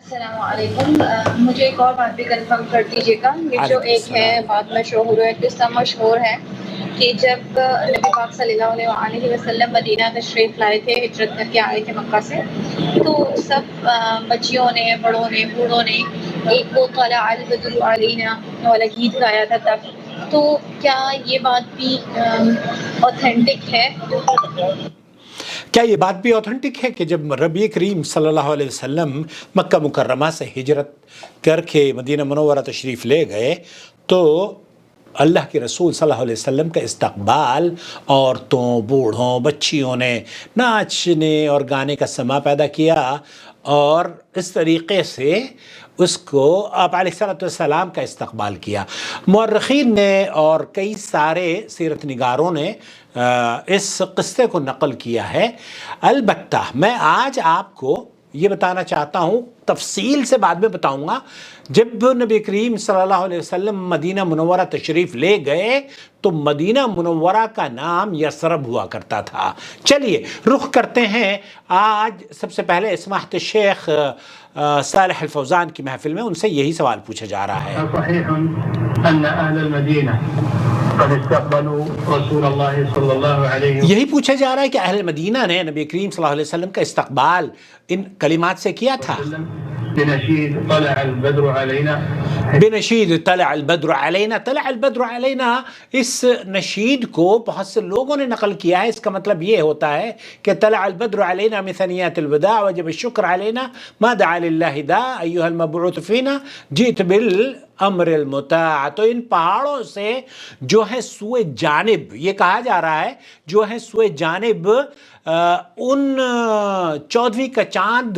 السلام علیکم، مجھے ایک اور بات بھی کنفرم کر دیجیے گا. یہ جو ایک ہے بات مشہور ہے، قصہ مشہور ہے کہ جب نبی پاک صلی اللہ علیہ وسلم مدینہ تشریف لائے تھے، ہجرت کر کے آئے تھے مکہ سے، تو سب بچیوں نے، بڑوں نے، بوڑھوں نے ایک وہ طلع البدر علینا والا گیت گایا تھا تب. تو کیا یہ بات بھی اوتھینٹک ہے؟ کیا یہ بات بھی اوتھینٹک ہے کہ جب ربی کریم صلی اللہ علیہ وسلم مکہ مکرمہ سے ہجرت کر کے مدینہ منورہ تشریف لے گئے تو اللہ کے رسول صلی اللہ علیہ وسلم کا استقبال عورتوں، بوڑھوں، بچیوں نے ناچنے اور گانے کا سما پیدا کیا اور اس طریقے سے اس کو آپ علیہ السلام کا استقبال کیا؟ مورخین نے اور کئی سارے سیرت نگاروں نے اس قصے کو نقل کیا ہے. البتہ میں آج آپ کو یہ بتانا چاہتا ہوں، تفصیل سے بعد میں بتاؤں گا. جب نبی کریم صلی اللہ علیہ وسلم مدینہ منورہ تشریف لے گئے تو مدینہ منورہ کا نام یثرب ہوا کرتا تھا. چلیے رخ کرتے ہیں آج سب سے پہلے سماحت الشیخ صالح الفوزان کی محفل میں. ان سے یہی سوال پوچھا جا رہا ہے. صحیح ان اہل المدینہ قد استقبلوا رسول اللہ صلی اللہ علیہ وسلم. یہی پوچھا جا رہا ہے کہ اہل مدینہ نے نبی کریم صلی اللہ علیہ وسلم کا استقبال ان کلمات سے کیا تھا. بنشید طلع البدر علینا، بنشید طلع البدر علینا. طلع البدر علینا، اس نشید کو بہت سے لوگوں نے نقل کیا ہے. اس کا مطلب یہ ہوتا ہے کہ طلع البدر علینا من ثنیات الوداع وجب الشکر علینا ما دعا للہ دا ایہا المبعوث فینا جئت بالامر المطاع. تو ان پہاڑوں سے جو ہے سوئے جانب، یہ کہا جا رہا ہے جو ہے سوئے جانب ان 14ویں کا چاند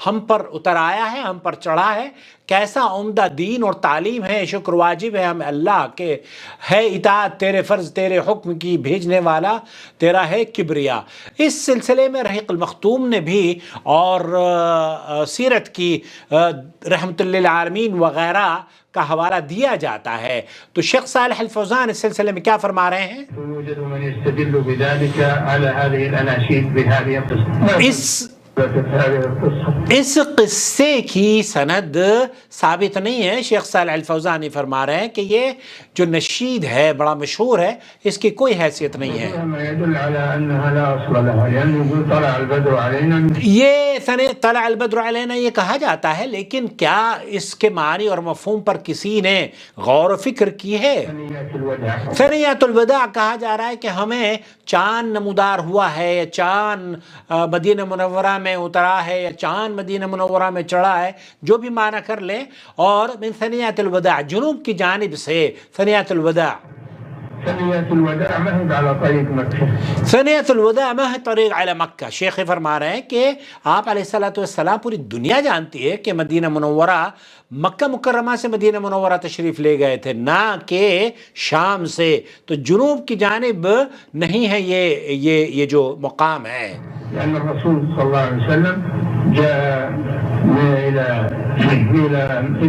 ہم پر اتر آیا ہے، ہم پر چڑھا ہے. کیسا عمدہ دین اور تعلیم ہے، شکر واجب ہے ہمیں اللہ کے، ہے اطاعت تیرے فرض تیرے حکم کی، بھیجنے والا تیرا ہے کبریا. اس سلسلے میں رحیق المختوم نے بھی اور سیرت کی رحمت للعالمین وغیرہ کا حوالہ دیا جاتا ہے. تو شیخ صالح الفوزان اس سلسلے میں کیا فرما رہے ہیں؟ يوجد من يستدل بذلك على هذه الاناشيد بهذه القصة. اس قصے کی سند ثابت نہیں ہے. شیخ صالح الفوزان فرما رہے ہیں کہ یہ جو نشید ہے بڑا مشہور ہے، اس کی کوئی حیثیت نہیں ہے. یہ طلع البدر علینا یہ کہا جاتا ہے، لیکن کیا اس کے معنی اور مفہوم پر کسی نے غور و فکر کی ہے؟ ثنیات الوداع کہا جا رہا ہے کہ ہمیں چاند نمودار ہوا ہے، یا چاند مدینہ منورہ میں اترا ہے، یا چاند مدینہ منورہ میں چڑھا ہے، جو بھی معنی کر لیں. اور من ثنیات الوداع، جنوب کی جانب سے ثنیات الوداع. ثنیات الوداع محض على طريق مکہ. ثنیات الوداع محض طریق علی مکہ. شیخ فرما رہے ہیں کہ آپ علیہ السلام پوری دنیا جانتی ہے کہ مدینہ منورہ مکہ مکرمہ سے مدینہ منورہ تشریف لے گئے تھے، نہ کہ شام سے. تو جنوب کی جانب نہیں ہے یہ جو مقام ہے. لأن الرسول صلی اللہ علیہ وسلم جاء إلى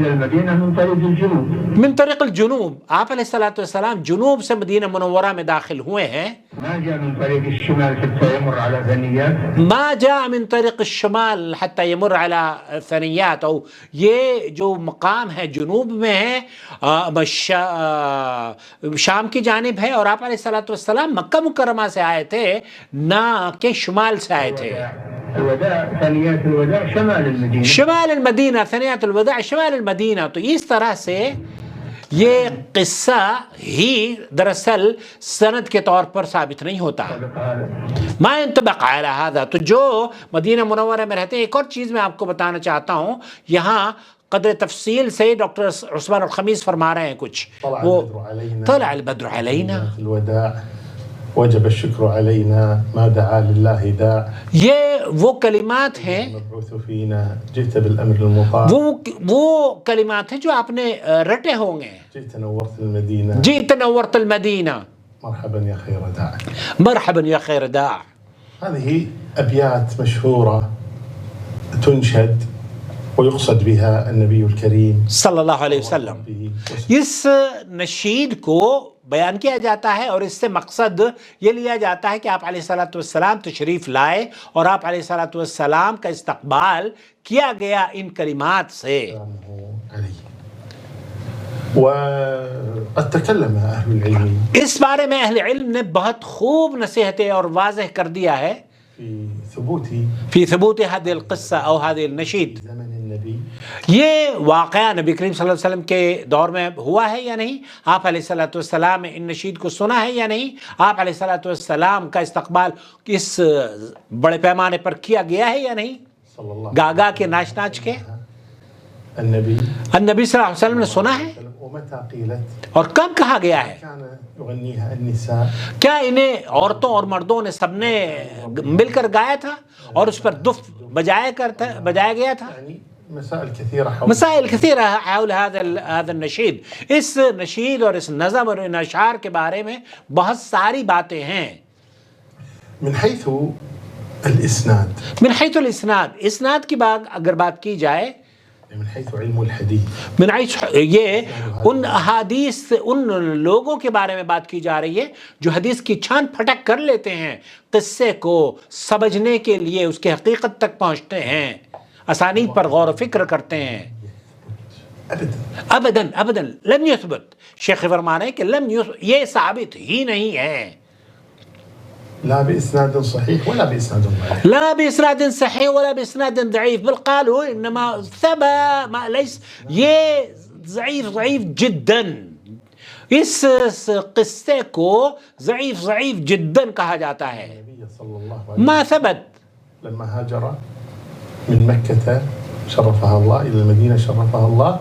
المدینہ من طریق الجنوب. من طریق الجنوب، آپ علیہ السلام جنوب سے مدینہ منورہ میں داخل ہوئے ہیں. ما جاء من طریق الشمال حتى يمر على ثنیات. ما جاء من طریق الشمال حتى يمر على ثنیات. او یہ جو مقام ہے جنوب میں ہے، شام کی جانب ہے، اور آپ علیہ السلام مکہ مکرمہ سے آئے تھے نہ کہ شمال سے آئے تھے. الوداع ثنیات الوداع شمال المدینہ. شمال المدینہ، ثنیات الوداع شمال المدینہ. تو اس طرح سے یہ قصہ ہی دراصل سند کے طور پر ثابت نہیں ہوتا. ما ينطبق على هذا. تو جو مدینہ منورہ میں رہتے ہیں، ایک اور چیز میں آپ کو بتانا چاہتا ہوں، یہاں قدر تفصیل سے ڈاکٹر عثمان الخمیس فرما رہے ہیں کچھ. وہ طلع البدر علینا وجب الشکر علینا ما دعا للہ دا. یہ وہ کلمات ہیں، مبعوث فینا جئت بالامر المطاع. وہ کلمات ہیں جو آپ نے رٹے ہوں گے. جئت نورت المدینہ. جئت نورت المدینہ. مرحبا یا خیر داع. مرحبا یا خیر داع. هذه أبيات مشهورة تنشد ويقصد بها النبي الكريم صلی اللہ علیہ وسلم. اس نشید کو بیان کیا جاتا ہے اور اس سے مقصد یہ لیا جاتا ہے کہ آپ علیہ الصلوۃ والسلام تشریف لائے اور آپ علیہ الصلوۃ والسلام کا استقبال کیا گیا ان کلمات سے. وقد تكلم أهل العلم اس بارے میں اہل علم نے بہت خوب نصیحتیں اور واضح کر دیا ہے في ثبوت هذه القصة او هذه النشید. زمن النبي یہ واقعہ نبی کریم صلی اللہ علیہ وسلم کے دور میں ہوا ہے یا نہیں؟ آپ علیہ الصلوۃ والسلام ان نشید کو سنا ہے یا نہیں؟ آپ علیہ الصلوۃ والسلام کا استقبال اس بڑے پیمانے پر کیا گیا ہے یا نہیں؟ صلى الله گاگا کے ناچ ناچ کے النبي النبی صلی اللہ علیہ وسلم نے سنا ہے. ومتى قيلت اور کب کہا گیا ہے؟ كان يغنيها النساء کیا انہیں عورتوں اور مردوں نے سب نے مل کر گایا تھا اور اس پر دف بجایا گیا تھا؟ يعني مسائل كثيرة حول مسائل کثیرہ حول هذا النشید. اس نشید اور اس نظم اور ان اشعار کے بارے میں بہت ساری باتیں ہیں. من حيث الإسناد من حیث الاسناد، اسناد کی اگر بات کی جائے، من حيث علم الحديث من حیث یہ ان احادیث ان لوگوں کے بارے میں بات کی جا رہی ہے جو حدیث کی چھان پھٹک کر لیتے ہیں، قصے کو سمجھنے کے لیے اس کی حقیقت تک پہنچتے ہیں، اسانید پر غور و فکر کرتے ہیں. أبدا ابدا لم یثبت، شیخ فرمان ہے کہ یہ ثابت ہی نہیں ہے. لا بإسناد صحيح ولا بإسناد ضعيف لا بإسناد صحيح ولا بإسناد ضعيف، بل قالوا إنما ثبت ما ليس، یہ ضعیف جدا، اس قصے کو ضعیف جدا کہا جاتا ہے. النبي صلى الله عليه ما ثبت. وسلم لما هاجر من مكة شرفها الله إلى المدينة شرفها الله،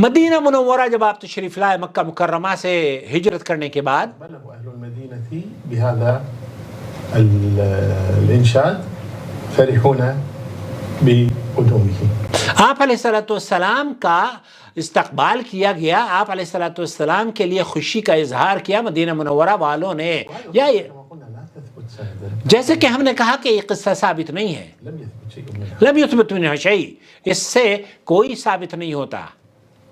مدینہ منورہ جب آپ تشریف لائے مکہ مکرمہ سے ہجرت کرنے کے بعد، بلغ أهل المدينة بهذا الإنشاد فرحون بقدومه. آپ علیہ الصلوۃ والسلام کا استقبال کیا گیا، آپ علیہ الصلوۃ والسلام کے لیے خوشی کا اظہار کیا مدینہ منورہ والوں نے. یا كما قلنا لا تثبت سندا، جیسے کہ ہم نے کہا کہ یہ قصہ ثابت نہیں ہے، لم يثبت شيء منها، لم يثبت منها شيء، اس سے کوئی ثابت نہیں ہوتا.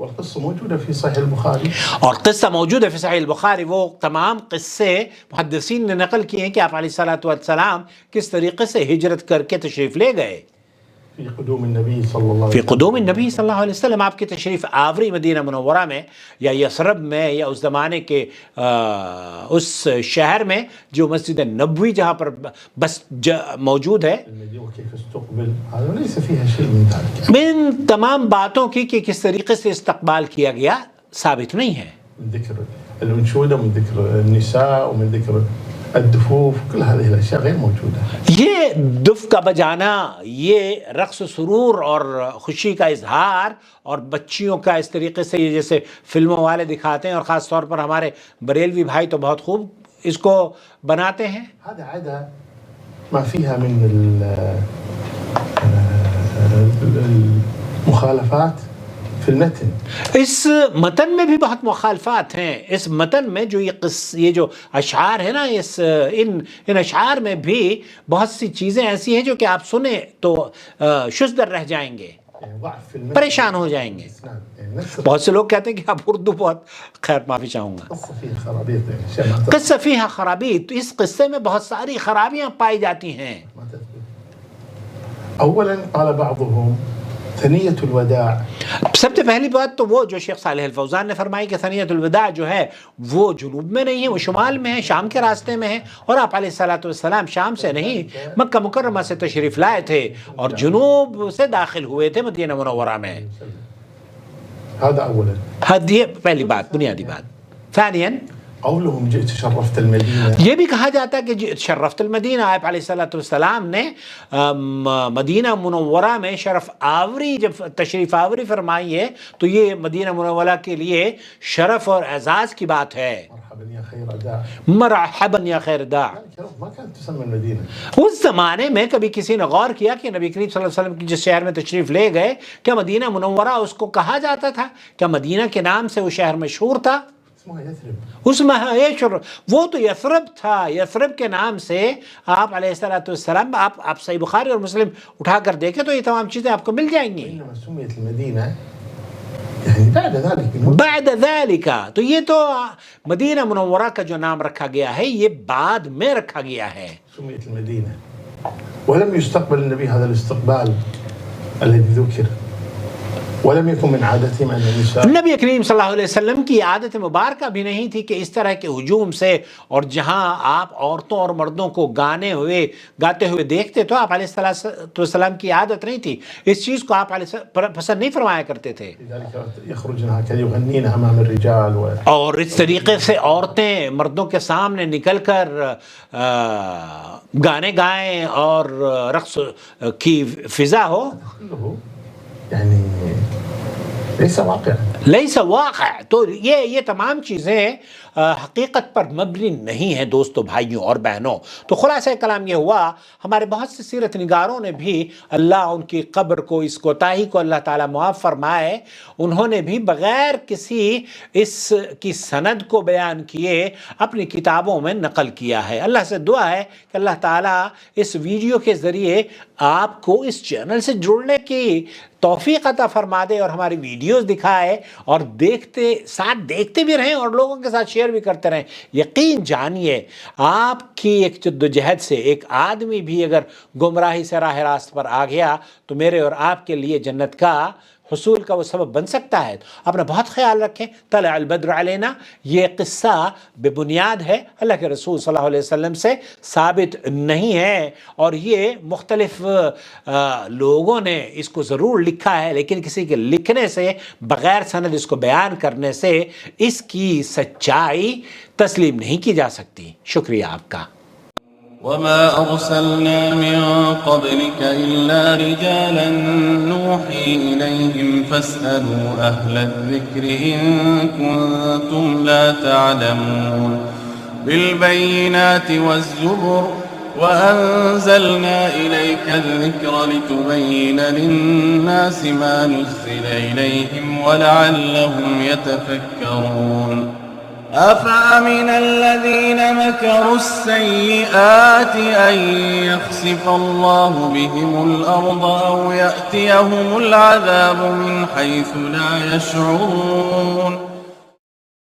والقصة موجودة في صحيح البخاري. اور قصہ موجود ہے فی صحیح البخاری، وہ تمام قصے محدثین نے نقل کیے ہیں کہ آپ علیہ الصلوۃ والسلام کس طریقے سے ہجرت کر کے تشریف لے گئے. في قدوم النبي صلى الله فی عليه وسلم قدوم النبی صلی اللہ علیہ وسلم، آپ کی تشریف آوری مدینہ منورہ میں یا یثرب میں یا اس زمانے کے اس شہر میں جو مسجد نبوی جہاں پر بس موجود ہے، المدينة وكيف استقبل، هذا ليس فيها شيء من ذلك. من تمام باتوں کی کہ کس طریقے سے استقبال کیا گیا ثابت نہیں ہے. من ذكر الأنشودة ومن ذكر النساء ومن ذكر الدفوف، كل هذه الأشياء غير موجودة. یہ دف کا بجانا، یہ رقص و سرور اور خوشی کا اظہار اور بچیوں کا اس طریقے سے یہ جیسے فلموں والے دکھاتے ہیں، اور خاص طور پر ہمارے بریلوی بھائی تو بہت خوب اس کو بناتے ہیں. هذا عدا ما فيها من المخالفات في المتن. اس متن میں بھی بہت مخالفات ہیں. اس متن میں جو یہ جو اشعار ہے نا، ان اشعار میں بھی بہت سی چیزیں ایسی ہیں جو کہ آپ سنیں تو شزدر رہ جائیں گے، ضعف في المتن، پریشان ہو جائیں گے. بہت سے لوگ کہتے ہیں کہ آپ اردو بہت، خیر معافی چاہوں گا. قصة فيها خرابيط، يعني شيء ما قصہ فیہا خرابیط، اس قصے میں بہت ساری خرابیاں پائی جاتی ہیں. تثبت. أولا قال بعضهم ثنية الوداع. سب سے پہلی بات تو وہ جو شیخ صالح الفوزان نے فرمائی کہ ثنیۃ الوداع جو ہے وہ جنوب میں نہیں ہے، وہ شمال میں ہے، شام کے راستے میں ہے، اور آپ علیہ الصلوۃ والسلام شام سے نہیں مکہ مکرمہ سے تشریف لائے تھے اور جنوب سے داخل ہوئے تھے مدینہ منورہ میں. هذا أولا. یہ پہلی بات، بنیادی بات. ثانیاً قولهم جئت شرفت المدينة، یہ بھی کہا جاتا ہے کہ شرفت المدینہ، آپ علیہ الصلوۃ والسلام نے مدینہ منورہ میں شرف آوری جب تشریف آوری فرمائی ہے تو یہ مدینہ منورہ کے لیے شرف اور اعزاز کی بات ہے. مرحبا يا خير داع. مرحبا یا خیر داع. ما كانت تسمى المدينة. اس زمانے میں کبھی کسی نے غور کیا کہ نبی کریم صلی اللہ علیہ وسلم کی جس شہر میں تشریف لے گئے، کیا مدینہ منورہ اس کو کہا جاتا تھا؟ کیا مدینہ کے نام سے وہ شہر مشہور تھا؟ اسمها يثرب. اس میں وہ تو یثرب تھا. یثرب کے نام سے آپ علیہ الصلوۃ والسلام، آپ صحیح بخاری اور مسلم اٹھا کر دیکھیں تو یہ تمام چیزیں آپ کو مل جائیں گی. إنما سميت المدينة يعني بعد ذلك بعد ذلك، تو یہ تو مدینہ منورہ کا جو نام رکھا گیا ہے یہ بعد میں رکھا گیا ہے. سميت المدينة ولم يستقبل النبي هذا الاستقبال الذي ذكر ولم يكن من عادتهم أن النساء. نبی کریم صلی اللہ علیہ وسلم کی عادت مبارکہ بھی نہیں تھی کہ اس طرح کے ہجوم سے، اور جہاں آپ عورتوں اور مردوں کو گاتے ہوئے دیکھتے تو آپ علیہ السلام کی عادت نہیں تھی. اس چیز کو آپ پسند نہیں فرمایا کرتے تھے. يخرجن هكذا يغنين أمام الرجال اور اس طریقے سے عورتیں مردوں کے سامنے نکل کر گانے گائیں اور رقص کی فضا ہو. يعني ليس واقع. لیس واقع. تو یہ تمام چیزیں حقیقت پر مبنی نہیں ہیں دوستو، بھائیوں اور بہنوں. تو خلاصہ کلام یہ ہوا، ہمارے بہت سے سیرت نگاروں نے بھی، اللہ ان کی قبر کو، اس کوتاہی کو اللہ تعالیٰ معاف فرمائے، انہوں نے بھی بغیر کسی اس کی سند کو بیان کیے اپنی کتابوں میں نقل کیا ہے. اللہ سے دعا ہے کہ اللہ تعالیٰ اس ویڈیو کے ذریعے آپ کو اس چینل سے جڑنے کی توفیق عطا فرما دے اور ہماری ویڈیوز دکھائے، اور ساتھ دیکھتے بھی رہیں اور لوگوں کے ساتھ شیئر بھی کرتے رہیں. یقین جانیے آپ کی ایک جدوجہد سے ایک آدمی بھی اگر گمراہی سے راہ راست پر آ گیا تو میرے اور آپ کے لیے جنت کا حصول کا وہ سبب بن سکتا ہے. اپنا بہت خیال رکھیں. طلع البدر علینا یہ قصہ بے بنیاد ہے، اللہ کے رسول صلی اللہ علیہ وسلم سے ثابت نہیں ہے، اور یہ مختلف لوگوں نے اس کو ضرور لکھا ہے، لیکن کسی کے لکھنے سے بغیر سند اس کو بیان کرنے سے اس کی سچائی تسلیم نہیں کی جا سکتی. شکریہ آپ کا. وما أرسلنا من قبلك إلا رجالا نوحي إليهم فاسألوا أهل الذكر إن كنتم لا تعلمون بالبينات والزبر وأنزلنا إليك الذكر لتبين للناس ما نزل إليهم ولعلهم يتفكرون أفأمن الذين مكروا السيئات أن يخسف الله بهم الأرض أو يأتيهم العذاب من حيث لا يشعرون